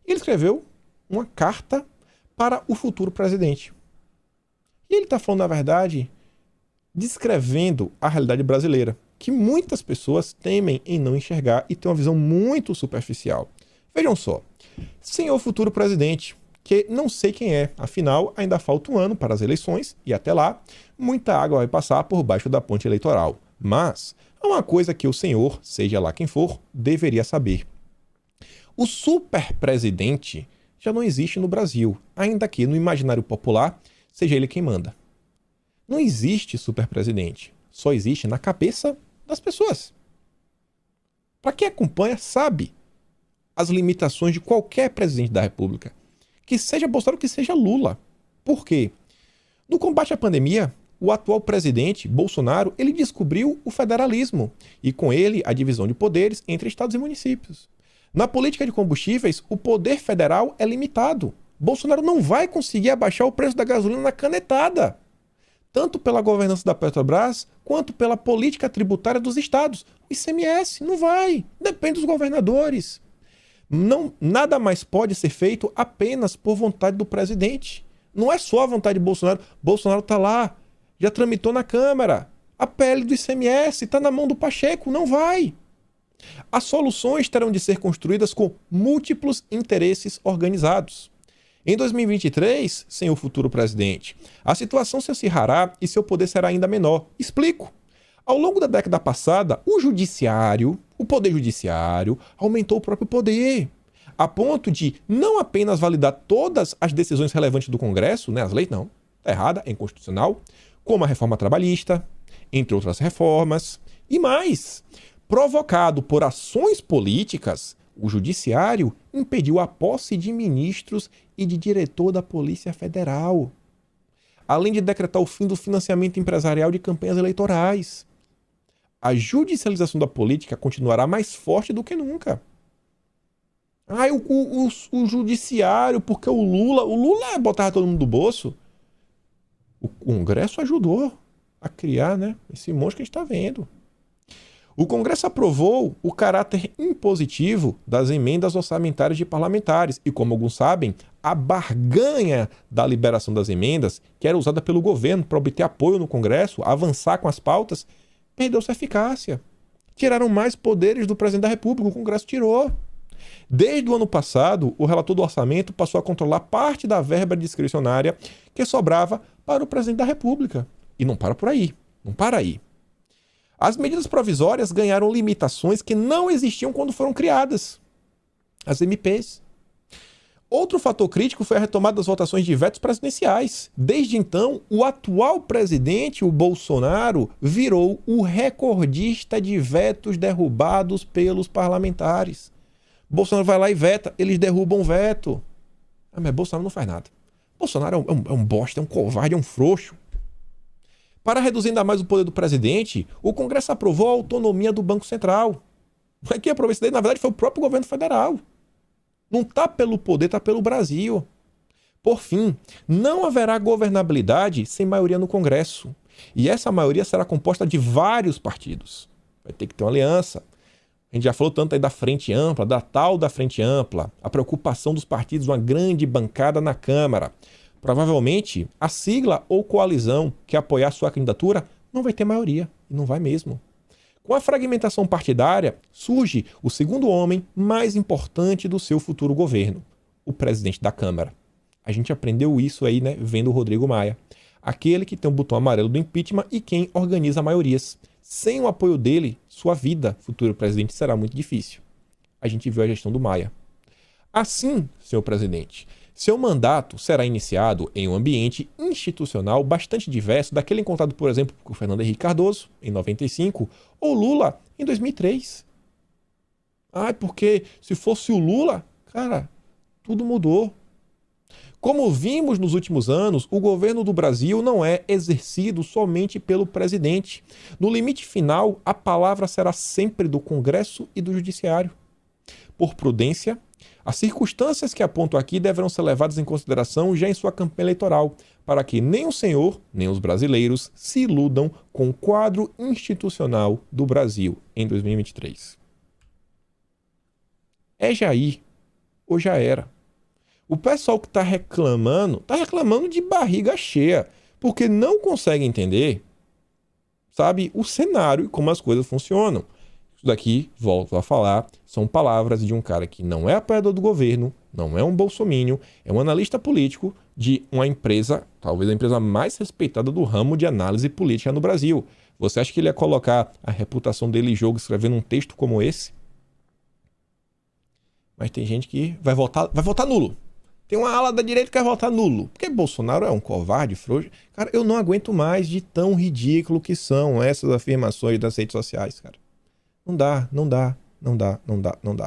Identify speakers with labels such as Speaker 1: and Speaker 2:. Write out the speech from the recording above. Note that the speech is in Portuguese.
Speaker 1: Ele escreveu uma carta para o futuro presidente. E ele está falando, na verdade, descrevendo a realidade brasileira, que muitas pessoas temem em não enxergar e têm uma visão muito superficial. Vejam só, senhor futuro presidente, que não sei quem é, afinal ainda falta um ano para as eleições e até lá muita água vai passar por baixo da ponte eleitoral. Mas há uma coisa que o senhor, seja lá quem for, deveria saber. O superpresidente já não existe no Brasil, ainda que no imaginário popular seja ele quem manda. Não existe superpresidente, só existe na cabeça das pessoas. Para quem acompanha, sabe as limitações de qualquer presidente da República, que seja Bolsonaro, que seja Lula. Por quê? No combate à pandemia, o atual presidente, Bolsonaro, ele descobriu o federalismo e com ele a divisão de poderes entre estados e municípios. Na política de combustíveis, o poder federal é limitado. Bolsonaro não vai conseguir abaixar o preço da gasolina na canetada, tanto pela governança da Petrobras, quanto pela política tributária dos estados. O ICMS não vai, depende dos governadores. Não, nada mais pode ser feito apenas por vontade do presidente. Não é só a vontade de Bolsonaro. Bolsonaro está lá, já tramitou na Câmara. A PL do ICMS está na mão do Pacheco, não vai. As soluções terão de ser construídas com múltiplos interesses organizados. Em 2023, senhor futuro presidente, a situação se acirrará e seu poder será ainda menor. Explico. Ao longo da década passada, o poder judiciário, aumentou o próprio poder, a ponto de não apenas validar todas as decisões relevantes do Congresso, as leis não, está errada, é inconstitucional, como a reforma trabalhista, entre outras reformas, e mais, provocado por ações políticas, o judiciário impediu a posse de ministros e de diretor da Polícia Federal, além de decretar o fim do financiamento empresarial de campanhas eleitorais. A judicialização da política continuará mais forte do que nunca. O judiciário, porque o Lula botava todo mundo do bolso. O Congresso ajudou a criar, esse monstro que a gente está vendo. O Congresso aprovou o caráter impositivo das emendas orçamentárias de parlamentares e, como alguns sabem, a barganha da liberação das emendas, que era usada pelo governo para obter apoio no Congresso, avançar com as pautas, perdeu sua eficácia. Tiraram mais poderes do presidente da República, o Congresso tirou. Desde o ano passado, o relator do orçamento passou a controlar parte da verba discricionária que sobrava para o presidente da República. E não para por aí, não para aí. As medidas provisórias ganharam limitações que não existiam quando foram criadas. As MPs. Outro fator crítico foi a retomada das votações de vetos presidenciais. Desde então, o atual presidente, o Bolsonaro, virou o recordista de vetos derrubados pelos parlamentares. Bolsonaro vai lá e veta, eles derrubam o veto. Mas Bolsonaro não faz nada. Bolsonaro é um bosta, é um covarde, é um frouxo. Para reduzir ainda mais o poder do presidente, o Congresso aprovou a autonomia do Banco Central. Quem aprovou isso daí, na verdade, foi o próprio governo federal. Não está pelo poder, está pelo Brasil. Por fim, não haverá governabilidade sem maioria no Congresso. E essa maioria será composta de vários partidos. Vai ter que ter uma aliança. A gente já falou tanto aí da Frente Ampla, da tal da Frente Ampla, a preocupação dos partidos, uma grande bancada na Câmara. Provavelmente, a sigla ou coalizão que apoiar sua candidatura não vai ter maioria, e não vai mesmo. Com a fragmentação partidária, surge o segundo homem mais importante do seu futuro governo, o presidente da Câmara. A gente aprendeu isso aí, vendo o Rodrigo Maia. Aquele que tem o botão amarelo do impeachment e quem organiza maiorias. Sem o apoio dele, sua vida, futuro presidente, será muito difícil. A gente viu a gestão do Maia. Assim, senhor presidente, seu mandato será iniciado em um ambiente institucional bastante diverso daquele encontrado, por exemplo, com o Fernando Henrique Cardoso, em 95, ou Lula, em 2003. Porque se fosse o Lula, cara, tudo mudou. Como vimos nos últimos anos, o governo do Brasil não é exercido somente pelo presidente. No limite final, a palavra será sempre do Congresso e do Judiciário. Por prudência, as circunstâncias que aponto aqui deverão ser levadas em consideração já em sua campanha eleitoral, para que nem o senhor, nem os brasileiros se iludam com o quadro institucional do Brasil em 2023. É Jair, ou já era. O pessoal que tá reclamando de barriga cheia, porque não consegue entender, sabe, o cenário e como as coisas funcionam. Isso daqui, volto a falar, são palavras de um cara que não é apoiador do governo, não é um bolsominion, é um analista político de uma empresa, talvez a empresa mais respeitada do ramo de análise política no Brasil. Você acha que ele ia colocar a reputação dele em jogo escrevendo um texto como esse? Mas tem gente que vai votar nulo. Tem uma ala da direita que vai votar nulo. Porque Bolsonaro é um covarde, frouxo. Cara, eu não aguento mais de tão ridículo que são essas afirmações das redes sociais, cara. Não dá, não dá, não dá, não dá, não dá.